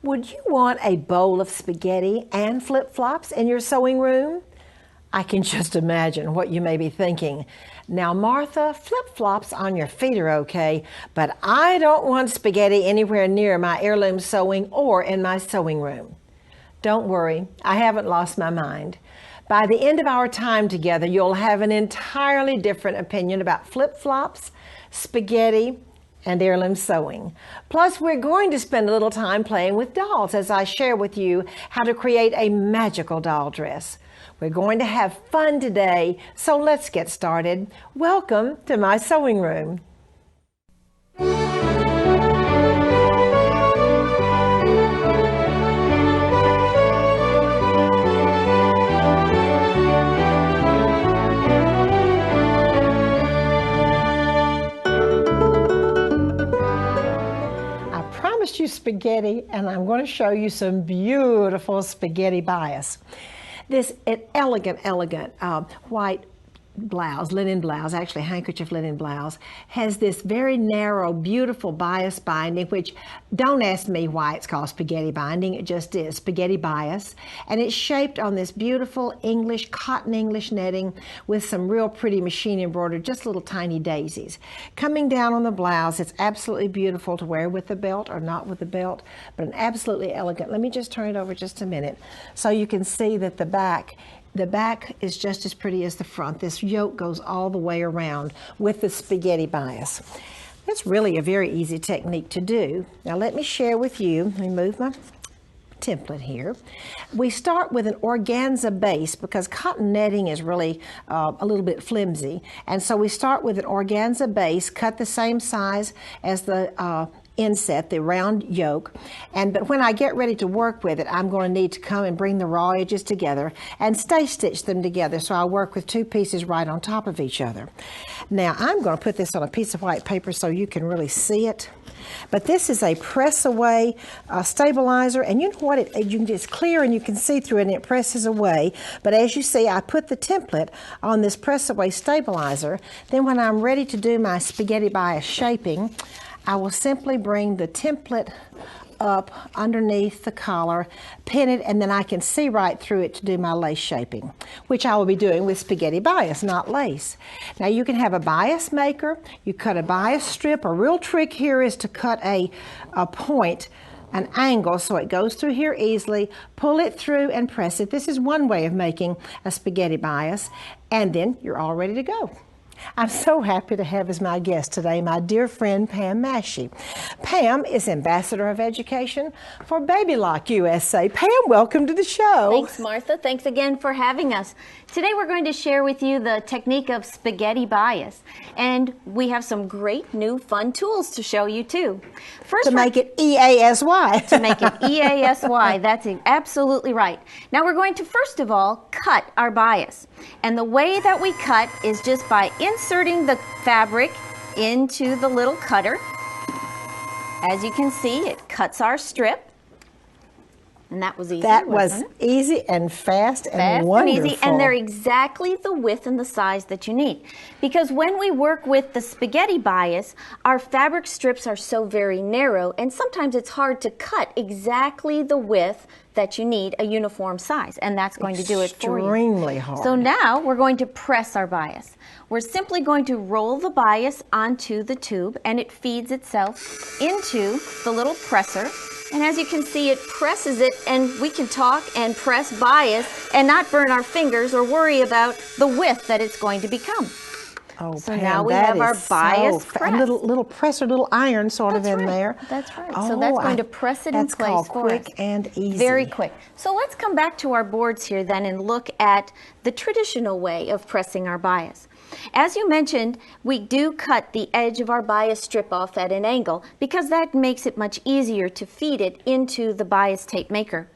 Would you want a bowl of spaghetti and flip-flops in your sewing room? I can just imagine what you may be thinking. Now, Martha, flip-flops on your feet are okay, but I don't want spaghetti anywhere near my heirloom sewing or in my sewing room. Don't worry, I haven't lost my mind. By the end of our time together, you'll have an entirely different opinion about flip-flops, spaghetti, and heirloom sewing. Plus, we're going to spend a little time playing with dolls as I share with you how to create a magical doll dress. We're going to have fun today, so let's get started. Welcome to my sewing room. You spaghetti, and I'm going to show you some beautiful spaghetti bias. This elegant white blouse, linen blouse, actually handkerchief linen blouse, has this very narrow, beautiful bias binding, which don't ask me why it's called spaghetti binding, it just is spaghetti bias. And it's shaped on this beautiful cotton English netting with some real pretty machine embroidered, just little tiny daisies. Coming down on the blouse, it's absolutely beautiful to wear with the belt or not with the belt, but an absolutely elegant. Let me just turn it over just a minute so you can see that the back is just as pretty as the front. This yoke goes all the way around with the spaghetti bias. That's really a very easy technique to do. Now let me share with you, let me move my template here. We start with an organza base because cotton netting is really a little bit flimsy. And so we start with an organza base, cut the same size as the inset, the round yoke, but when I get ready to work with it, I'm going to need to come and bring the raw edges together and stitch them together, so I'll work with two pieces right on top of each other. Now I'm going to put this on a piece of white paper so you can really see it. But this is a press away stabilizer, and you know what, it's clear and you can see through it and it presses away. But as you see, I put the template on this press away stabilizer. Then when I'm ready to do my spaghetti bias shaping, I will simply bring the template up underneath the collar, pin it, and then I can see right through it to do my lace shaping, which I will be doing with spaghetti bias, not lace. Now you can have a bias maker, you cut a bias strip. A real trick here is to cut a point, an angle, so it goes through here easily, pull it through and press it. This is one way of making a spaghetti bias, and then you're all ready to go. I'm so happy to have as my guest today my dear friend Pam Mahshie. Pam is Ambassador of Education for Baby Lock USA. Pam, welcome to the show. Thanks, Martha. Thanks again for having us. Today we're going to share with you the technique of spaghetti bias, and we have some great new fun tools to show you too. First, to make it EASY. To make it EASY, that's absolutely right. Now we're going to first of all cut our bias, and the way that we cut is just by inserting the fabric into the little cutter. As you can see, it cuts our strip. And that was easy. That was easy and fast and wonderful. And easy, and they're exactly the width and the size that you need. Because when we work with the spaghetti bias, our fabric strips are so very narrow, and sometimes it's hard to cut exactly the width that you need, a uniform size, and that's going to do it for you. Extremely hard. So now we're going to press our bias. We're simply going to roll the bias onto the tube, and it feeds itself into the little presser. And as you can see, it presses it, and we can talk and press bias and not burn our fingers or worry about the width that it's going to become. Oh, so Pam, now we have our bias press. A little presser, little iron sort of in there. That's right. Oh, so that's going to press it in place for us. That's called quick and easy. Very quick. So let's come back to our boards here then and look at the traditional way of pressing our bias. As you mentioned, we do cut the edge of our bias strip off at an angle because that makes it much easier to feed it into the bias tape maker.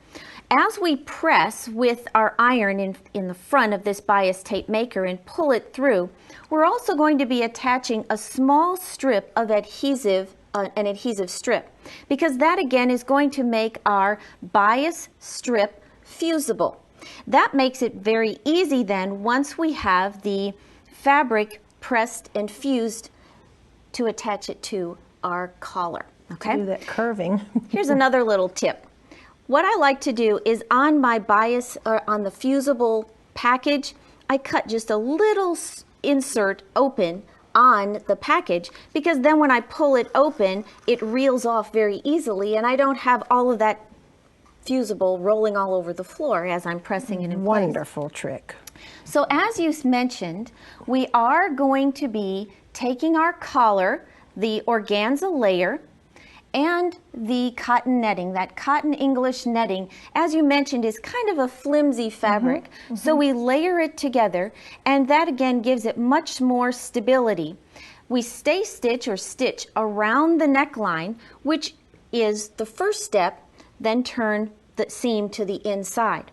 As we press with our iron in the front of this bias tape maker and pull it through, we're also going to be attaching a small strip of adhesive, an adhesive strip, because that again is going to make our bias strip fusible. That makes it very easy then once we have the fabric pressed and fused to attach it to our collar. Okay? Do that curving. Here's another little tip. what I like to do is on my bias, or on the fusible package, I cut just a little insert open on the package, because then when I pull it open, it reels off very easily, and I don't have all of that fusible rolling all over the floor as I'm pressing it in place. Wonderful trick. So as you mentioned, we are going to be taking our collar, the organza layer, and the cotton netting. That cotton English netting, as you mentioned, is kind of a flimsy fabric. So we layer it together, and that again gives it much more stability. We stay stitch or stitch around the neckline, which is the first step, then turn the seam to the inside.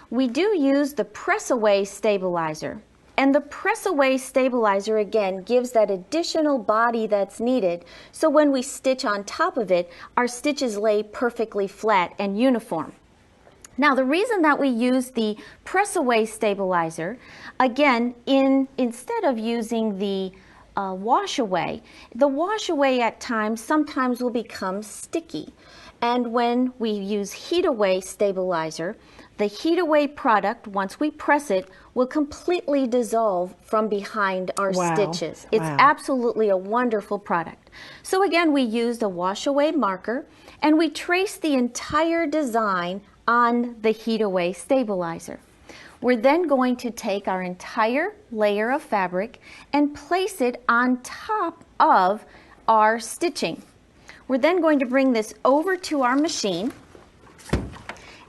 We do use the press away stabilizer. And the press away stabilizer again gives that additional body that's needed, so when we stitch on top of it, our stitches lay perfectly flat and uniform. Now the reason that we use the press away stabilizer, again, instead of using the wash away, the wash away at times sometimes will become sticky. And when we use heat away stabilizer, the heat away product, once we press it, will completely dissolve from behind our stitches. It's absolutely a wonderful product. So again, we used a wash away marker, and we traced the entire design on the heat away stabilizer. We're then going to take our entire layer of fabric and place it on top of our stitching. We're then going to bring this over to our machine.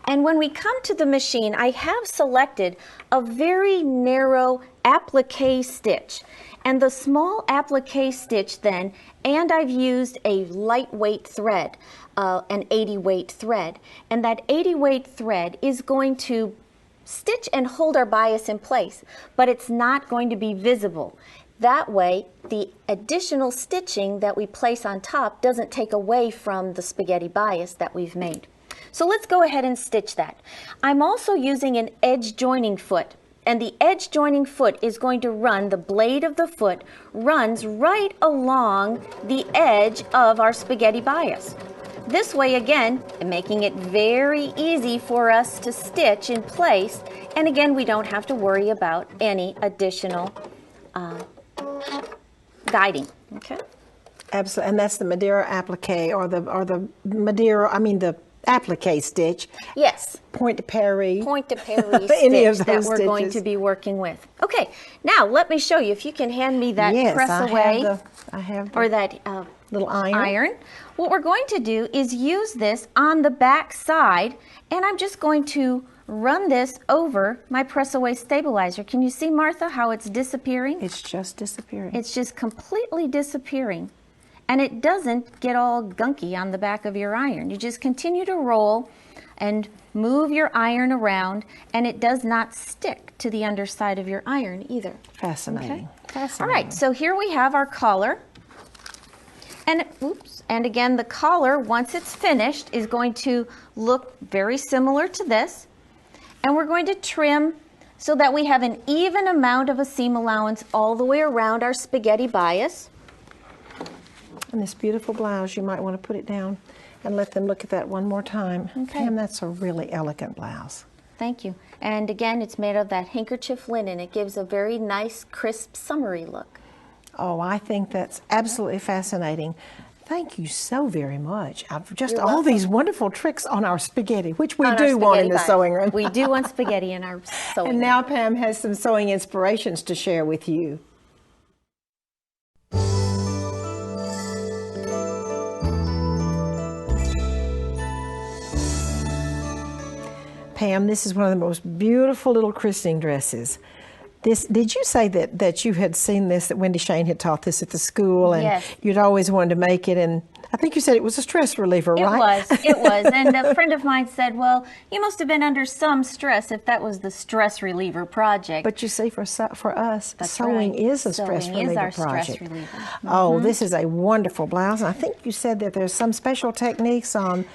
And when we come to the machine, I have selected a very narrow applique stitch. And the small applique stitch then, and I've used a lightweight thread, an 80 weight thread. And that 80 weight thread is going to stitch and hold our bias in place, but it's not going to be visible. That way, the additional stitching that we place on top doesn't take away from the spaghetti bias that we've made. So let's go ahead and stitch that. I'm also using an edge joining foot, and the edge joining foot is going to run, the blade of the foot runs right along the edge of our spaghetti bias. This way, again, making it very easy for us to stitch in place, and again, we don't have to worry about any additional guiding. Okay. Absolutely, and that's the Madeira applique, or the Madeira. I mean the applique stitch. Yes. Point to Paris. Point to Paris Any of stitch those that we're going stitches. to be working with. Okay. Now let me show you. If you can hand me that Yes, press away, I have the or that little iron. What we're going to do is use this on the back side, and I'm just going to run this over my press away stabilizer. Can you see, Martha, how it's disappearing? It's just disappearing. It's just completely disappearing. And it doesn't get all gunky on the back of your iron. You just continue to roll and move your iron around, and it does not stick to the underside of your iron either. Fascinating. Okay? Fascinating. All right, so here we have our collar. And oops, and again, the collar, once it's finished, is going to look very similar to this. And we're going to trim so that we have an even amount of a seam allowance all the way around our spaghetti bias. And this beautiful blouse, you might want to put it down and let them look at that one more time. Okay. Pam, that's a really elegant blouse. Thank you. And again, it's made of that handkerchief linen. It gives a very nice, crisp, summery look. Oh, I think that's absolutely fascinating. Thank you so very much. Just You're all welcome. these wonderful tricks on our spaghetti, which we On our do want in spaghetti the bias. sewing room. We do want spaghetti in our sewing And room. now Pam has some sewing inspirations to share with you. Pam, this is one of the most beautiful little christening dresses. Did you say that you had seen this, that Wendy Shane had taught this at the school, and Yes. you'd always wanted to make it, and I think you said it was a stress reliever, right? It was. And a friend of mine said, well, you must have been under some stress if that was the stress reliever project. But you see, for us, That's sewing right. is a stress Sewing is reliever our stress project. reliever. Oh, this is a wonderful blouse. And I think you said that there's some special techniques on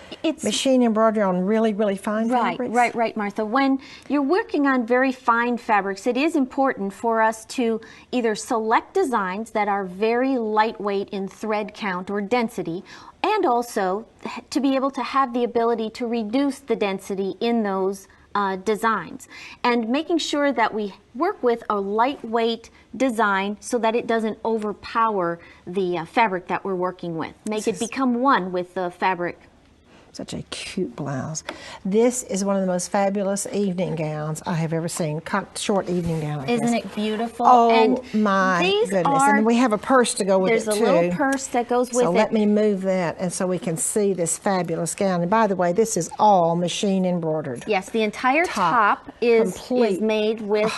machine embroidery on really, really fine fabrics. Right, Martha. When you're working on very fine fabrics, it is important for us to either select designs that are very lightweight in thread count or density, and also to be able to have the ability to reduce the density in those designs, and making sure that we work with a lightweight design so that it doesn't overpower the fabric that we're working with. Make it become one with the fabric. Such a cute blouse. This is one of the most fabulous evening gowns I have ever seen. Short evening gown. Isn't it beautiful? Oh, and my goodness. And we have a purse to go with it, too. There's a little purse that goes with it. So let me move that, and so we can see this fabulous gown. And by the way, this is all machine embroidered. Yes, the entire top is made with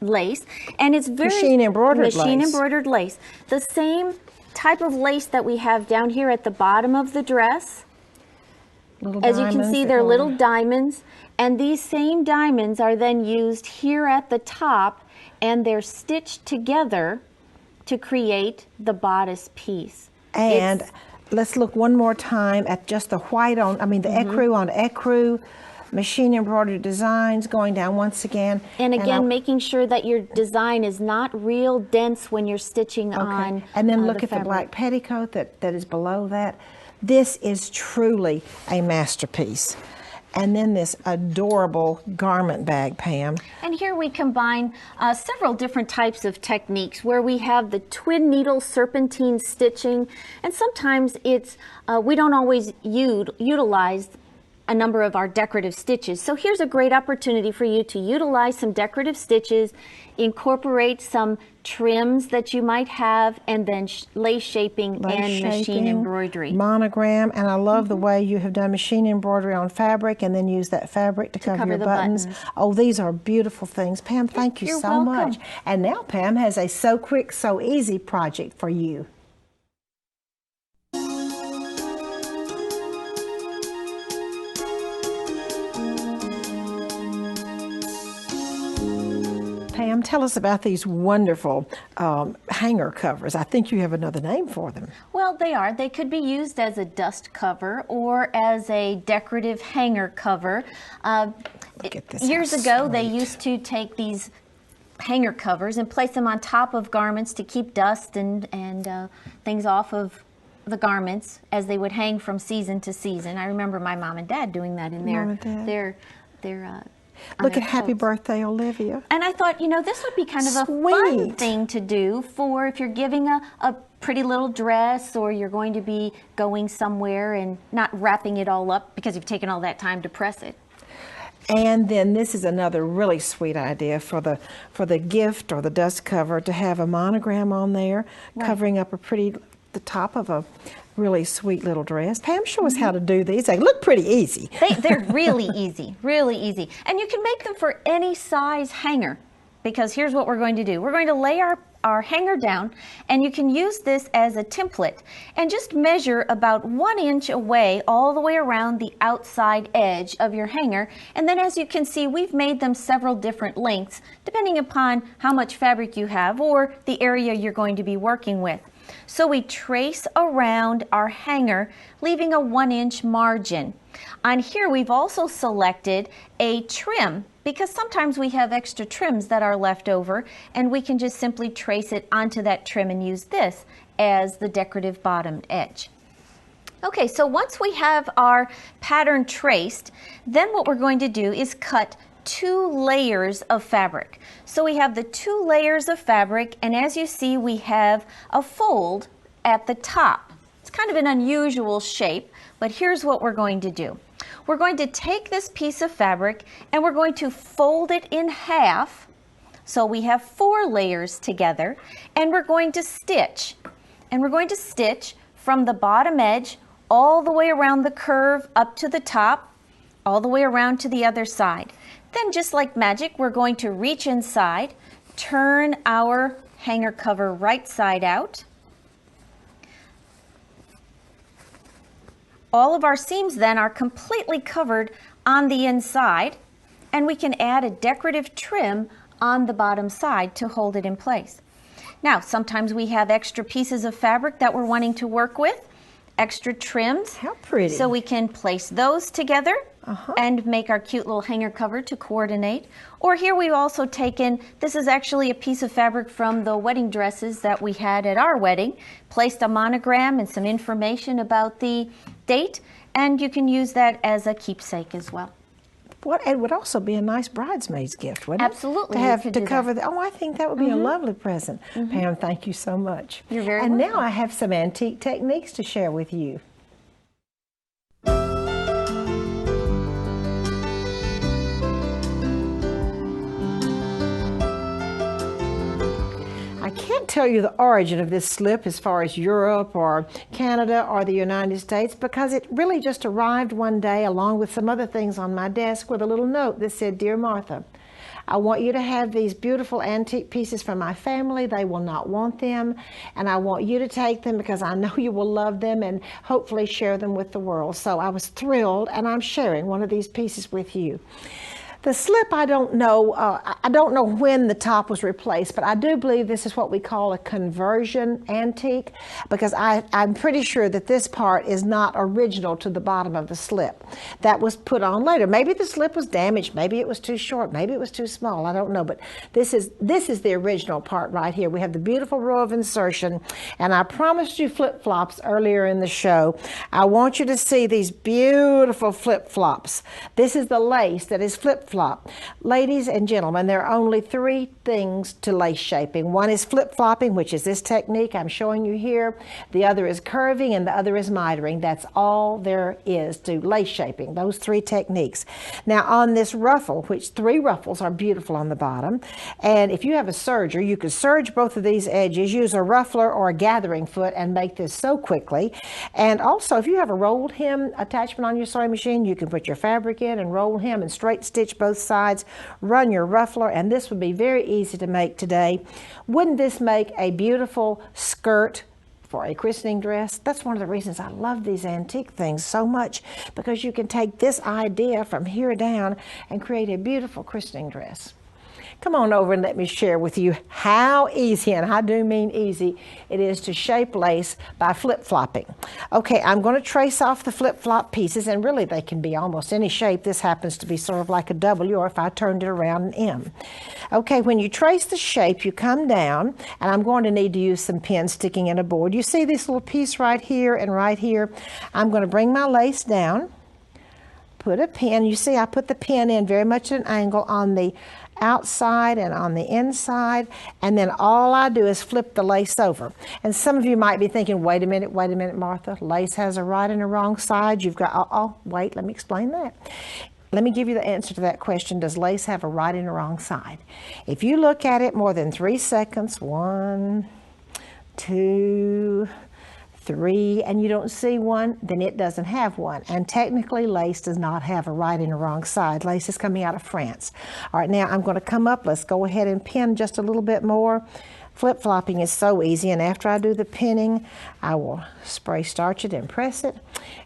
lace. And it's very machine embroidered lace. The same type of lace that we have down here at the bottom of the dress. As you can see, they're little diamonds, and these same diamonds are then used here at the top, and they're stitched together to create the bodice piece. And let's look one more time at just the white on, the ecru on ecru, machine embroidered designs going down once again. And again, making sure that your design is not real dense when you're stitching on. And then look at the black petticoat that is below that. This is truly a masterpiece. And then this adorable garment bag, Pam. And here we combine several different types of techniques where we have the twin needle serpentine stitching, and sometimes it's we don't always utilize a number of our decorative stitches. So here's a great opportunity for you to utilize some decorative stitches, incorporate some trims that you might have, and then lace shaping and machine embroidery. Monogram, and I love the way you have done machine embroidery on fabric and then use that fabric to cover your buttons. Oh, these are beautiful things. Pam, thank you so much. And now Pam has a So Quick, So Easy project for you. Pam, tell us about these wonderful hanger covers. I think you have another name for them. Well, they are. They could be used as a dust cover or as a decorative hanger cover. Look at this. Years ago, they used to take these hanger covers and place them on top of garments to keep dust and things off of the garments as they would hang from season to season. I remember my mom and dad doing that in their Look at Happy Birthday, Olivia. And I thought, this would be kind of a fun thing to do for if you're giving a pretty little dress, or you're going to be going somewhere and not wrapping it all up because you've taken all that time to press it. And then this is another really sweet idea for the gift or the dust cover, to have a monogram on there, covering up the top of a really sweet little dress. Pam, show us how to do these. They look pretty easy. They're really easy, really easy. And you can make them for any size hanger, because here's what we're going to do. We're going to lay our hanger down, and you can use this as a template and just measure about 1 inch away all the way around the outside edge of your hanger. And then, as you can see, we've made them several different lengths depending upon how much fabric you have or the area you're going to be working with. So we trace around our hanger, leaving a 1 inch margin. On here, we've also selected a trim, because sometimes we have extra trims that are left over, and we can just simply trace it onto that trim and use this as the decorative bottom edge. Okay, so once we have our pattern traced, then what we're going to do is cut 2 layers of fabric. So we have the 2 layers of fabric, and as you see, we have a fold at the top. It's kind of an unusual shape, but here's what we're going to do. We're going to take this piece of fabric and we're going to fold it in half, so we have 4 layers together, and we're going to stitch. And we're going to stitch from the bottom edge all the way around the curve up to the top, all the way around to the other side. Then, just like magic, we're going to reach inside, turn our hanger cover right side out. All of our seams then are completely covered on the inside, and we can add a decorative trim on the bottom side to hold it in place. Now, sometimes we have extra pieces of fabric that we're wanting to work with, extra trims. How pretty. So we can place those together and make our cute little hanger cover to coordinate. Or here we've also taken, this is actually a piece of fabric from the wedding dresses that we had at our wedding, placed a monogram and some information about the date, and you can use that as a keepsake as well. It would also be a nice bridesmaid's gift, wouldn't it? Absolutely. To have to cover the, I think that would be a lovely present. Pam, thank you so much. You're very welcome. welcome. Now I have some antique techniques to share with you. I can't tell you the origin of this slip as far as Europe or Canada or the United States, because it really just arrived one day along with some other things on my desk with a little note that said, "Dear Martha, I want you to have these beautiful antique pieces from my family. They will not want them, and I want you to take them because I know you will love them and hopefully share them with the world." So I was thrilled, and I'm sharing one of these pieces with you. The slip, I don't know when the top was replaced, but I do believe this is what we call a conversion antique, because I'm pretty sure that this part is not original to the bottom of the slip. That was put on later. Maybe the slip was damaged, maybe it was too short, maybe it was too small, I don't know, but this is the original part right here. We have the beautiful row of insertion, and I promised you flip-flops earlier in the show. I want you to see these beautiful flip-flops. This is the lace that is flip-flop. Ladies and gentlemen, there are only three things to lace shaping. One is flip-flopping, which is this technique I'm showing you here. The other is curving, and the other is mitering. That's all there is to lace shaping, those three techniques. Now on this ruffle, which three ruffles are beautiful on the bottom, and if you have a serger, you could serge both of these edges, use a ruffler or a gathering foot, and make this so quickly. And also, if you have a rolled hem attachment on your sewing machine, you can put your fabric in and roll hem and straight stitch both sides, run your ruffler, and this would be very easy to make today. Wouldn't this make a beautiful skirt for a christening dress? That's one of the reasons I love these antique things so much, because you can take this idea from here down and create a beautiful christening dress. Come on over and let me share with you how easy, and I do mean easy, it is to shape lace by flip-flopping. Okay, I'm going to trace off the flip-flop pieces, and really they can be almost any shape. This happens to be sort of like a W, or if I turned it around, an M. Okay, when you trace the shape, you come down, and I'm going to need to use some pins sticking in a board. You see this little piece right here and right here? I'm going to bring my lace down, put a pin. You see I put the pin in very much at an angle on the outside and on the inside, and then all I do is flip the lace over. And some of you might be thinking, wait a minute, Martha, lace has a right and a wrong side. You've got, wait, let me explain that. Let me give you the answer to that question. Does lace have a right and a wrong side? If you look at it more than 3 seconds, 1, 2, 3, and you don't see one, then it doesn't have one. And technically, lace does not have a right and a wrong side. Lace is coming out of France. All right, now I'm going to come up. Let's go ahead and pin just a little bit more. Flip-flopping is so easy, and after I do the pinning, I will spray starch it and press it,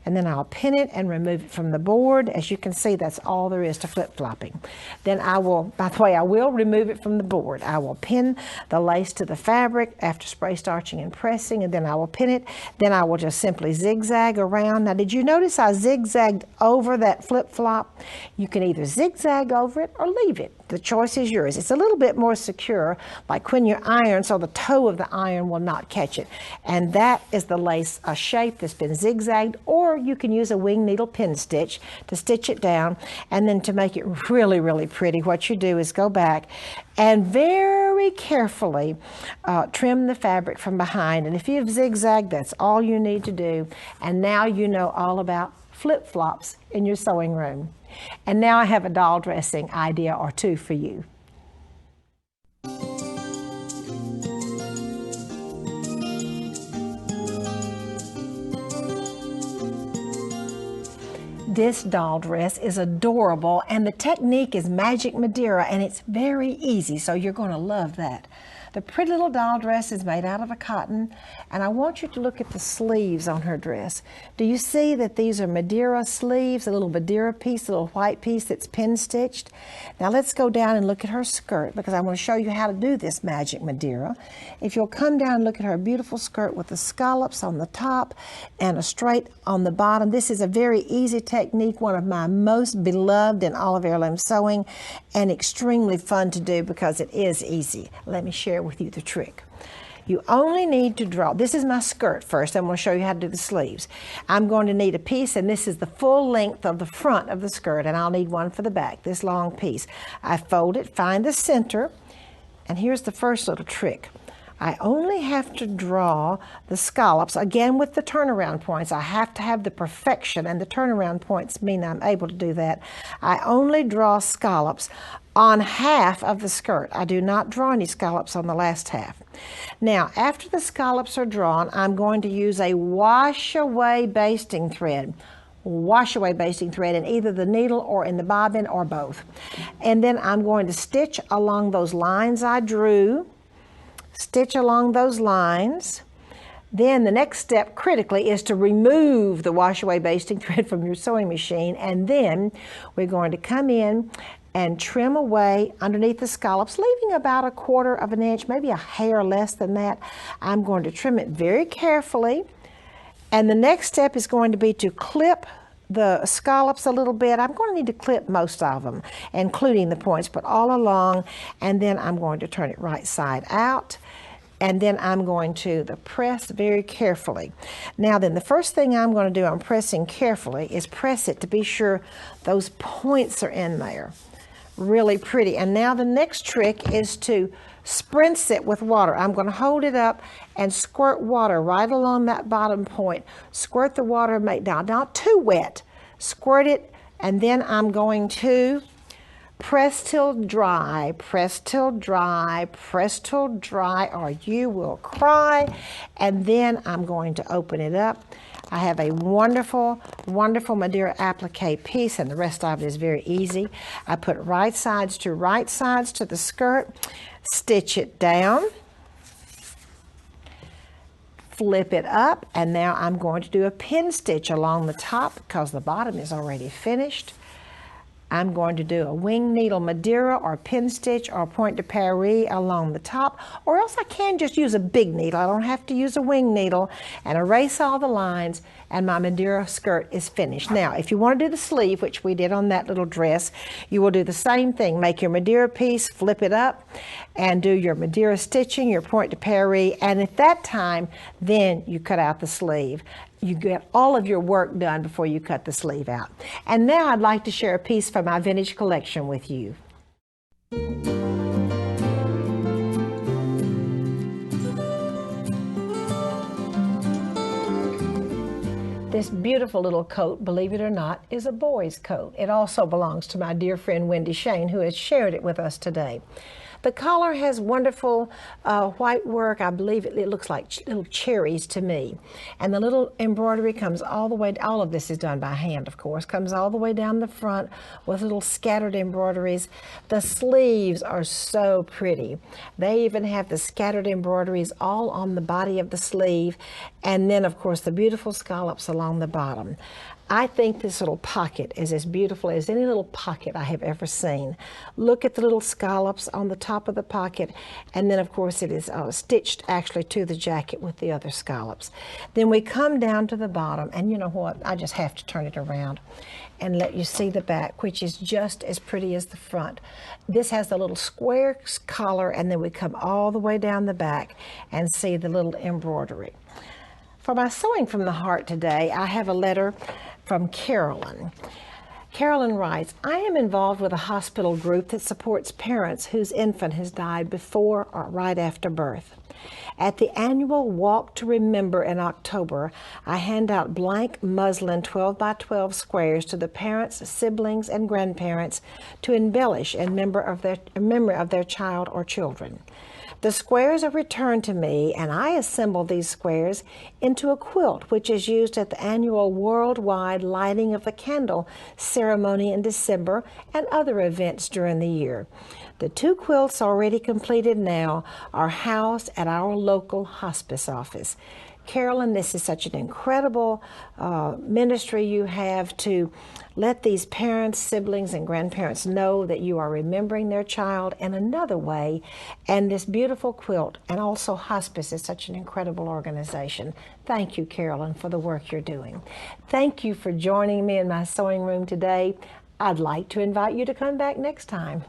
and then I'll pin it and remove it from the board. As you can see, that's all there is to flip-flopping. Then I will, by the way, I will remove it from the board. I will pin the lace to the fabric after spray starching and pressing, and then I will pin it. Then I will just simply zigzag around. Now, did you notice I zigzagged over that flip-flop? You can either zigzag over it or leave it. The choice is yours. It's a little bit more secure, like when you iron, so the toe of the iron will not catch it. And that is the lace, a shape that's been zigzagged, or you can use a wing needle pin stitch to stitch it down. And then to make it really, really pretty, what you do is go back and very carefully trim the fabric from behind. And if you've zigzagged, that's all you need to do. And now you know all about flip-flops in your sewing room. And now I have a doll dressing idea or two for you. This doll dress is adorable, and the technique is magic Madeira, and it's very easy, so you're going to love that. The pretty little doll dress is made out of a cotton, and I want you to look at the sleeves on her dress. Do you see that these are Madeira sleeves, a little Madeira piece, a little white piece that's pin stitched? Now let's go down and look at her skirt, because I want to show you how to do this magic Madeira. If you'll come down and look at her beautiful skirt with the scallops on the top and a straight on the bottom. This is a very easy technique, one of my most beloved in all of heirloom sewing, and extremely fun to do because it is easy. Let me share with you the trick. You only need to draw, this is my skirt first, I'm going to show you how to do the sleeves. I'm going to need a piece, and this is the full length of the front of the skirt, and I'll need one for the back, this long piece. I fold it, find the center, and here's the first little trick. I only have to draw the scallops, again with the turnaround points. I have to have the perfection, and the turnaround points mean I'm able to do that. I only draw scallops on half of the skirt. I do not draw any scallops on the last half. Now, after the scallops are drawn, I'm going to use a wash-away basting thread. Wash-away basting thread in either the needle or in the bobbin or both. And then I'm going to stitch along those lines I drew. Stitch along those lines. Then the next step critically is to remove the wash-away basting thread from your sewing machine, and then we're going to come in and trim away underneath the scallops, leaving about 1/4 of an inch, maybe a hair less than that. I'm going to trim it very carefully, and the next step is going to be to clip the scallops a little bit. I'm going to need to clip most of them, including the points, but all along, and then I'm going to turn it right side out, and then I'm going to press very carefully. Now then, the first thing I'm going to do on pressing carefully is press it to be sure those points are in there. Really pretty. And now the next trick is to spritz it with water. I'm going to hold it up and squirt water right along that bottom point. Squirt the water, not too wet. Squirt it, and then I'm going to press till dry, press till dry, press till dry, or you will cry. And then I'm going to open it up. I have a wonderful, wonderful Madeira applique piece, and the rest of it is very easy. I put right sides to the skirt, stitch it down, flip it up, and now I'm going to do a pin stitch along the top because the bottom is already finished. I'm going to do a wing needle Madeira or pin stitch or point de Paris along the top, or else I can just use a big needle. I don't have to use a wing needle, and erase all the lines, and my Madeira skirt is finished. Now, if you want to do the sleeve, which we did on that little dress, you will do the same thing. Make your Madeira piece, flip it up, and do your Madeira stitching, your point de Paris, and at that time, then you cut out the sleeve. You get all of your work done before you cut the sleeve out. And now I'd like to share a piece from my vintage collection with you. This beautiful little coat, believe it or not, is a boy's coat. It also belongs to my dear friend Wendy Shane, who has shared it with us today. The collar has wonderful white work. I believe it looks like little cherries to me. And the little embroidery comes all the way, all of this is done by hand, of course, comes all the way down the front with little scattered embroideries. The sleeves are so pretty. They even have the scattered embroideries all on the body of the sleeve. And then, of course, the beautiful scallops along the bottom. I think this little pocket is as beautiful as any little pocket I have ever seen. Look at the little scallops on the top of the pocket, and then of course it is stitched actually to the jacket with the other scallops. Then we come down to the bottom, and you know what, I just have to turn it around and let you see the back, which is just as pretty as the front. This has the little square collar, and then we come all the way down the back and see the little embroidery. For my Sewing from the Heart today, I have a letter from Carolyn. Carolyn writes, I am involved with a hospital group that supports parents whose infant has died before or right after birth. At the annual Walk to Remember in October, I hand out blank muslin 12 by 12 squares to the parents, siblings, and grandparents to embellish in memory of their child or children. The squares are returned to me, and I assemble these squares into a quilt, which is used at the annual worldwide lighting of the candle ceremony in December and other events during the year. The 2 quilts already completed now are housed at our local hospice office. Carolyn, this is such an incredible ministry you have to let these parents, siblings, and grandparents know that you are remembering their child in another way. And this beautiful quilt, and also hospice, is such an incredible organization. Thank you, Carolyn, for the work you're doing. Thank you for joining me in my sewing room today. I'd like to invite you to come back next time.